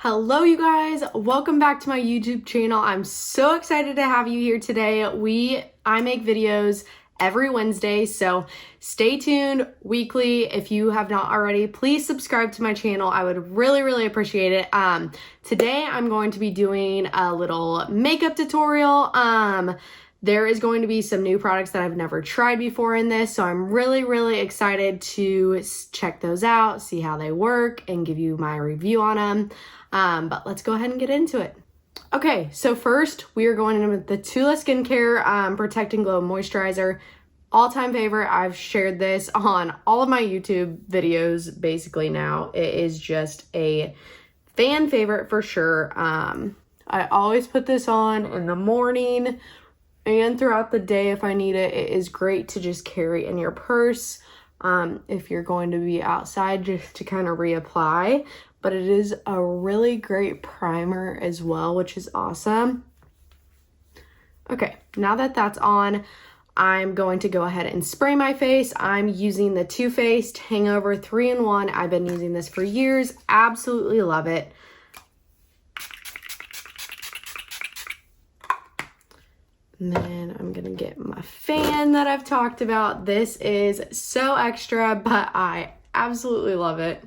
Hello you guys, welcome back to my YouTube channel. I'm so excited to have you here today. I make videos every Wednesday, so stay tuned weekly. If you have not already, please subscribe to my channel. I would really appreciate it. Today I'm going to be doing a little makeup tutorial. There is going to be some new products that I've never tried before in this, so I'm really excited to check those out, see how they work, and give you my review on them. But let's go ahead and get into it. Okay, so first we are going in with the Tula Skincare Protect and Glow Moisturizer. All-time favorite. I've shared this on all of my YouTube videos basically now. It is just a fan favorite for sure. I always put this on in the morning and throughout the day if I need it. It is great to just carry in your purse if you're going to be outside, just to kind of reapply. But it is a really great primer as well, which is awesome. Okay, now that that's on, I'm going to go ahead and spray my face. I'm using the Too Faced Hangover 3-in-1. I've been using this for years. Absolutely love it. And then I'm gonna get my fan that I've talked about. This is so extra, but I absolutely love it.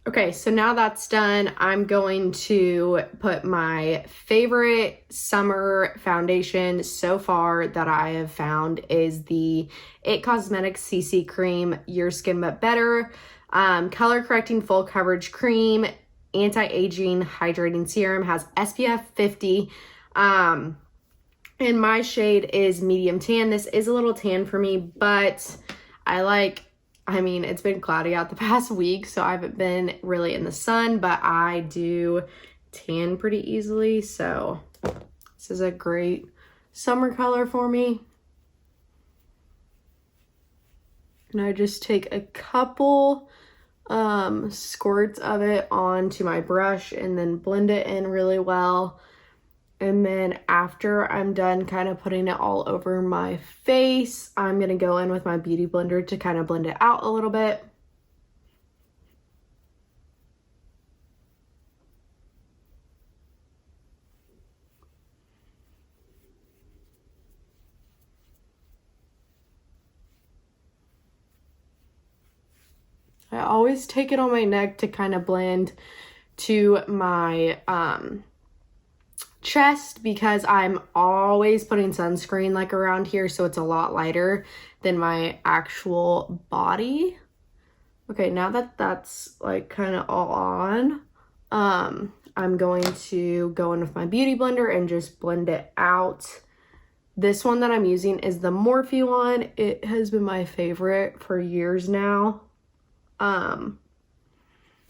Okay, so now that's done, I'm going to put my favorite summer foundation so far that I have found is the IT Cosmetics CC Cream Your Skin But Better Color Correcting Full Coverage Cream, Anti-Aging Hydrating Serum, has SPF 50. And my shade is medium tan. This is a little tan for me, but I mean, it's been cloudy out the past week, so I haven't been really in the sun, but I do tan pretty easily, so this is a great summer color for me. And I just take a couple squirts of it onto my brush and then blend it in really well. And then after I'm done kind of putting it all over my face, I'm going to go in with my beauty blender to kind of blend it out a little bit. I always take it on my neck to kind of blend to my chest, because I'm always putting sunscreen like around here, so it's a lot lighter than my actual body. Okay, now that that's like kind of all on, I'm going to go in with my beauty blender and just blend it out. This one that I'm using is the Morphe one. It has been my favorite for years now.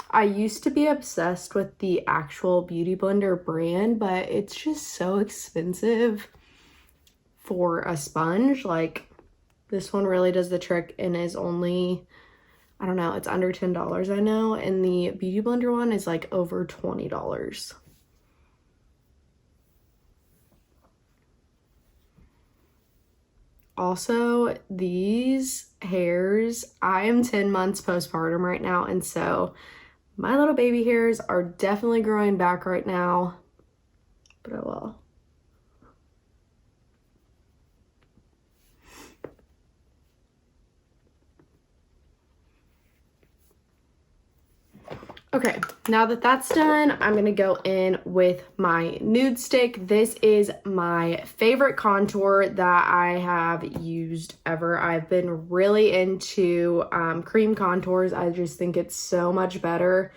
I used to be obsessed with the actual Beauty Blender brand, but it's just so expensive for a sponge. Like, this one really does the trick and is only, I don't know, it's under $10 I know, and the Beauty Blender one is like over $20. Also, these hairs, I am 10 months postpartum right now, and so my little baby hairs are definitely growing back right now, but oh well. Okay, now that that's done, I'm gonna go in with my nude stick. This is my favorite contour that I have used ever. I've been really into cream contours. I just think it's so much better.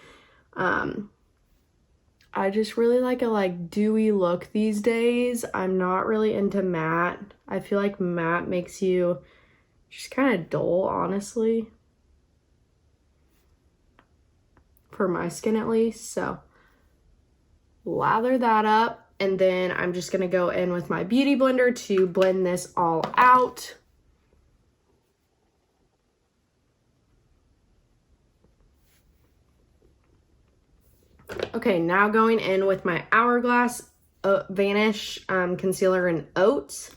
I just really like a dewy look these days. I'm not really into matte. I feel like matte makes you just kind of dull, honestly. For my skin at least. So lather that up, and then I'm just gonna go in with my beauty blender to blend this all out. Okay, now going in with my Hourglass Vanish Concealer in Oats.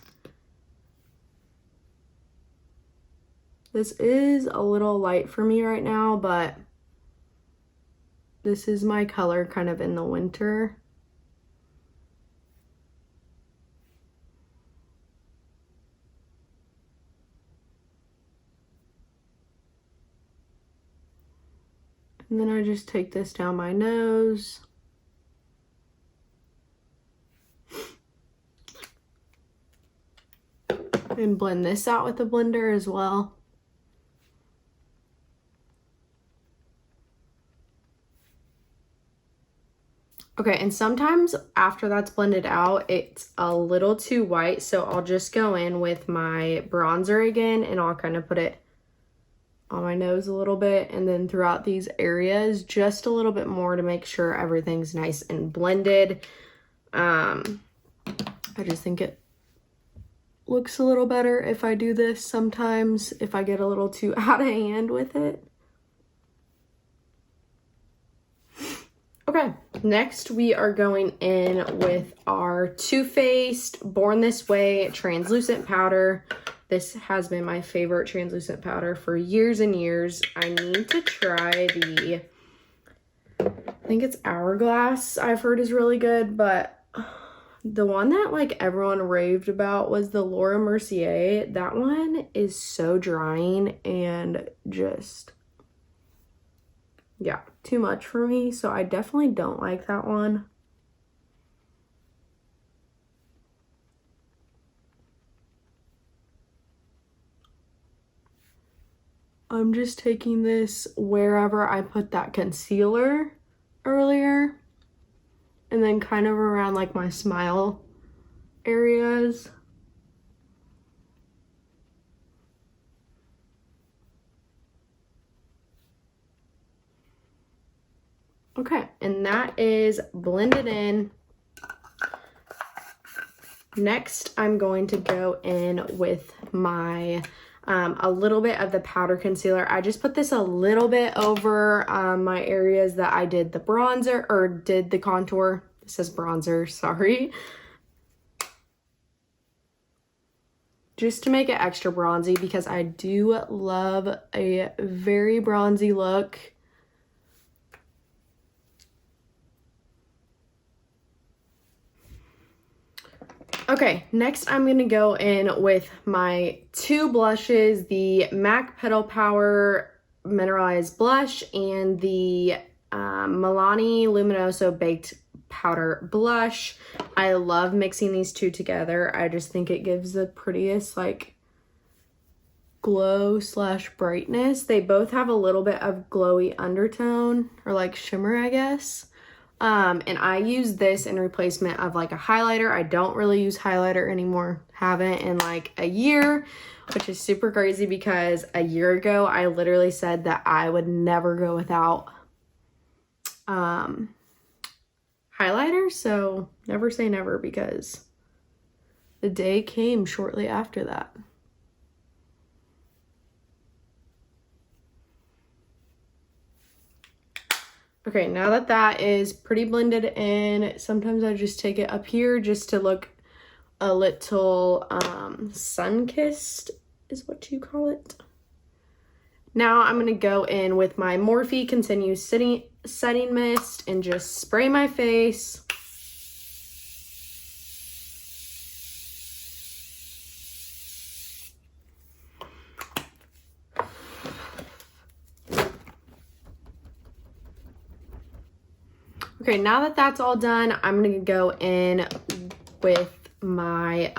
This is a little light for me right now, but This is my color kind of in the winter. And then I just take this down my nose. And blend this out with the blender as well. Okay, and sometimes after that's blended out, it's a little too white, so I'll just go in with my bronzer again, and I'll kind of put it on my nose a little bit, and then throughout these areas just a little bit more to make sure everything's nice and blended. I just think it looks a little better if I do this sometimes, if I get a little too out of hand with it. Okay, next we are going in with our Too Faced Born This Way translucent powder. This has been my favorite translucent powder for years and years. I need to try I think it's Hourglass, I've heard is really good, but the one that like everyone raved about was the Laura Mercier. That one is so drying and just, yeah, too much for me. So I definitely don't like that one. I'm just taking this wherever I put that concealer earlier, and then kind of around like my smile areas. Okay, and that is blended in. Next, I'm going to go in with my a little bit of the powder concealer. I just put this a little bit over my areas that I did the bronzer, or did the contour. It says bronzer, sorry. Just to make it extra bronzy, because I do love a very bronzy look. Okay, next I'm going to go in with my two blushes, the MAC Petal Power Mineralized Blush and the Milani Luminoso Baked Powder Blush. I love mixing these two together. I just think it gives the prettiest like glow slash brightness. They both have a little bit of glowy undertone, or like shimmer, I guess. And I use this in replacement of like a highlighter. I don't really use highlighter anymore. Haven't in like a year, which is super crazy because a year ago I literally said that I would never go without highlighter. So never say never, because the day came shortly after that. Okay, now that that is pretty blended in, sometimes I just take it up here just to look a little sun-kissed, is what you call it. Now I'm going to go in with my Morphe Continue Setting Mist and just spray my face. Okay, now that that's all done, I'm gonna go in with my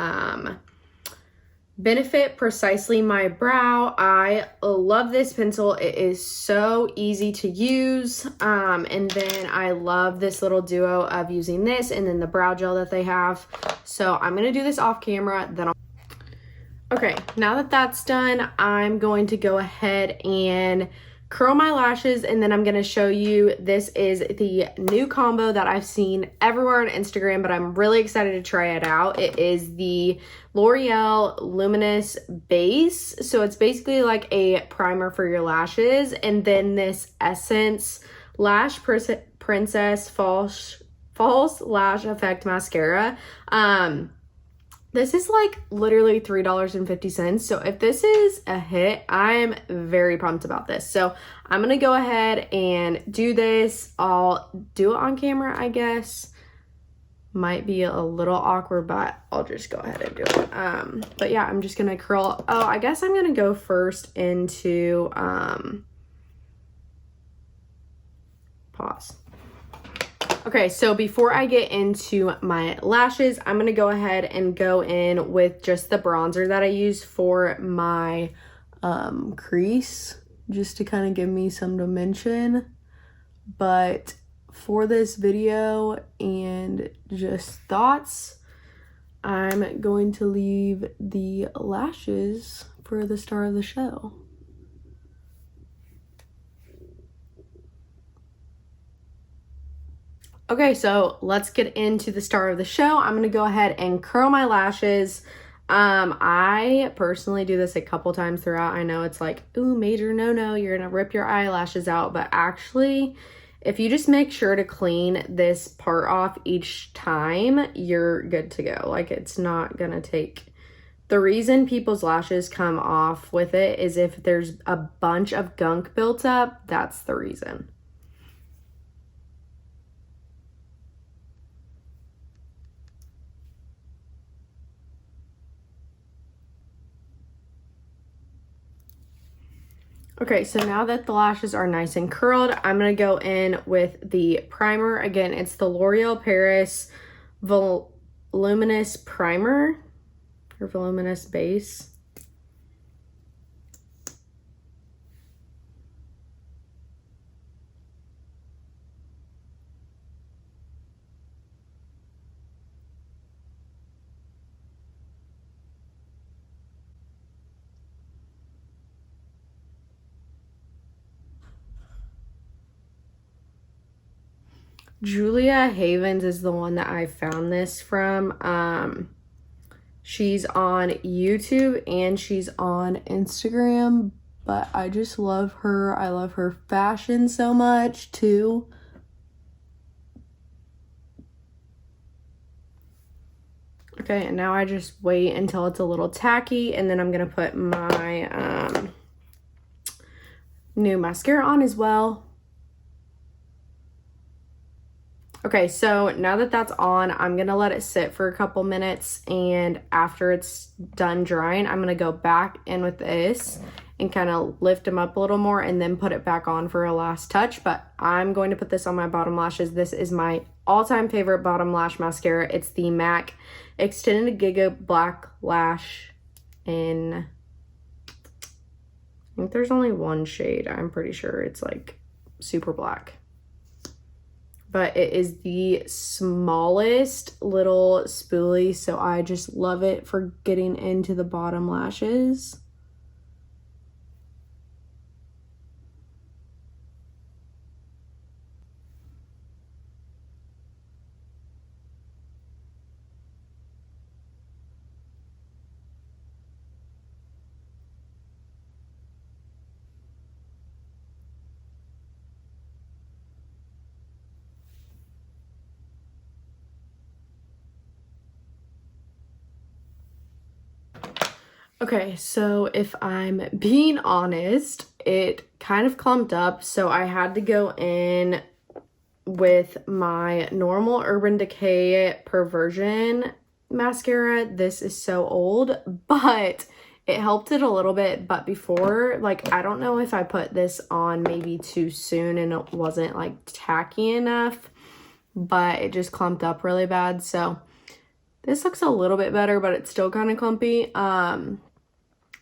Benefit Precisely My Brow. I love this pencil. It is so easy to use. And then I love this little duo of using this and then the brow gel that they have. So I'm gonna do this off camera, then Okay, now that that's done, I'm going to go ahead and curl my lashes, and then I'm going to show you, this is the new combo that I've seen everywhere on Instagram, but I'm really excited to try it out. It is the L'Oreal Luminous Base. So it's basically like a primer for your lashes, and then this Essence Lash Princess False Lash Effect Mascara. This is like literally $3.50. So if this is a hit, I'm very pumped about this. So I'm going to go ahead and do this. I'll do it on camera, I guess. Might be a little awkward, but I'll just go ahead and do it. But yeah, I'm just going to curl. Oh, I guess I'm going to go first into, pause. Okay, so before I get into my lashes, I'm going to go ahead and go in with just the bronzer that I use for my crease, just to kind of give me some dimension. But for this video and just thoughts, I'm going to leave the lashes for the star of the show. Okay, so let's get into the star of the show. I'm gonna go ahead and curl my lashes. I personally do this a couple times throughout. I know it's like, ooh, major no-no, you're gonna rip your eyelashes out, but actually, if you just make sure to clean this part off each time, you're good to go. Like, it's not gonna take... The reason people's lashes come off with it is if there's a bunch of gunk built up, that's the reason. Okay, so now that the lashes are nice and curled, I'm going to go in with the primer. Again, it's the L'Oreal Paris Voluminous Primer, or Voluminous Base. Julia Havens is the one that I found this from. She's on YouTube and she's on Instagram, but I just love her. I love her fashion so much too. Okay, and now I just wait until it's a little tacky, and then I'm gonna put my new mascara on as well. Okay, so now that that's on, I'm gonna let it sit for a couple minutes, and after it's done drying, I'm gonna go back in with this and kind of lift them up a little more and then put it back on for a last touch. But I'm going to put this on my bottom lashes. This is my all-time favorite bottom lash mascara. It's the MAC Extended Giga Black Lash in, I think there's only one shade. I'm pretty sure it's like super black. But it is the smallest little spoolie, so I just love it for getting into the bottom lashes. Okay, so if I'm being honest, it kind of clumped up, so I had to go in with my normal Urban Decay Perversion mascara. This is so old, but it helped it a little bit. But before, like, I don't know if I put this on maybe too soon and it wasn't like tacky enough, but it just clumped up really bad. So this looks a little bit better, but it's still kind of clumpy.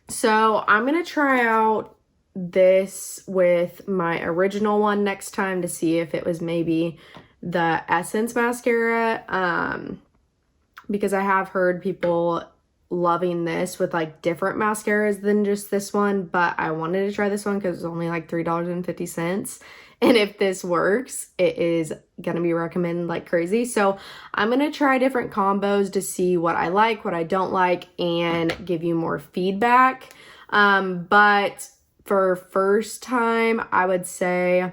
So I'm going to try out this with my original one next time to see if it was maybe the Essence mascara, because I have heard people loving this with like different mascaras than just this one, but I wanted to try this one because it's only like $3.50. And if this works, it is going to be recommended like crazy. So I'm going to try different combos to see what I like, what I don't like, and give you more feedback. But for first time, I would say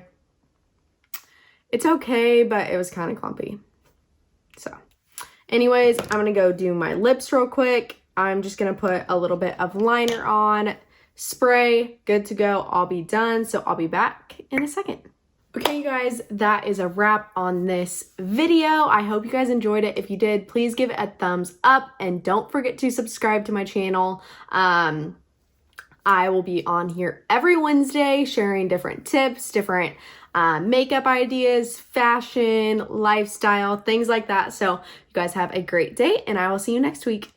it's okay, but it was kind of clumpy. So Anyways, I'm gonna go do my lips real quick. I'm just gonna put a little bit of liner on, spray, good to go. I'll be done, so I'll be back in a second. Okay, you guys, that is a wrap on this video. I hope you guys enjoyed it. If you did, please give it a thumbs up and don't forget to subscribe to my channel. I will be on here every Wednesday sharing different tips, different makeup ideas, fashion, lifestyle, things like that. So you guys have a great day and I will see you next week.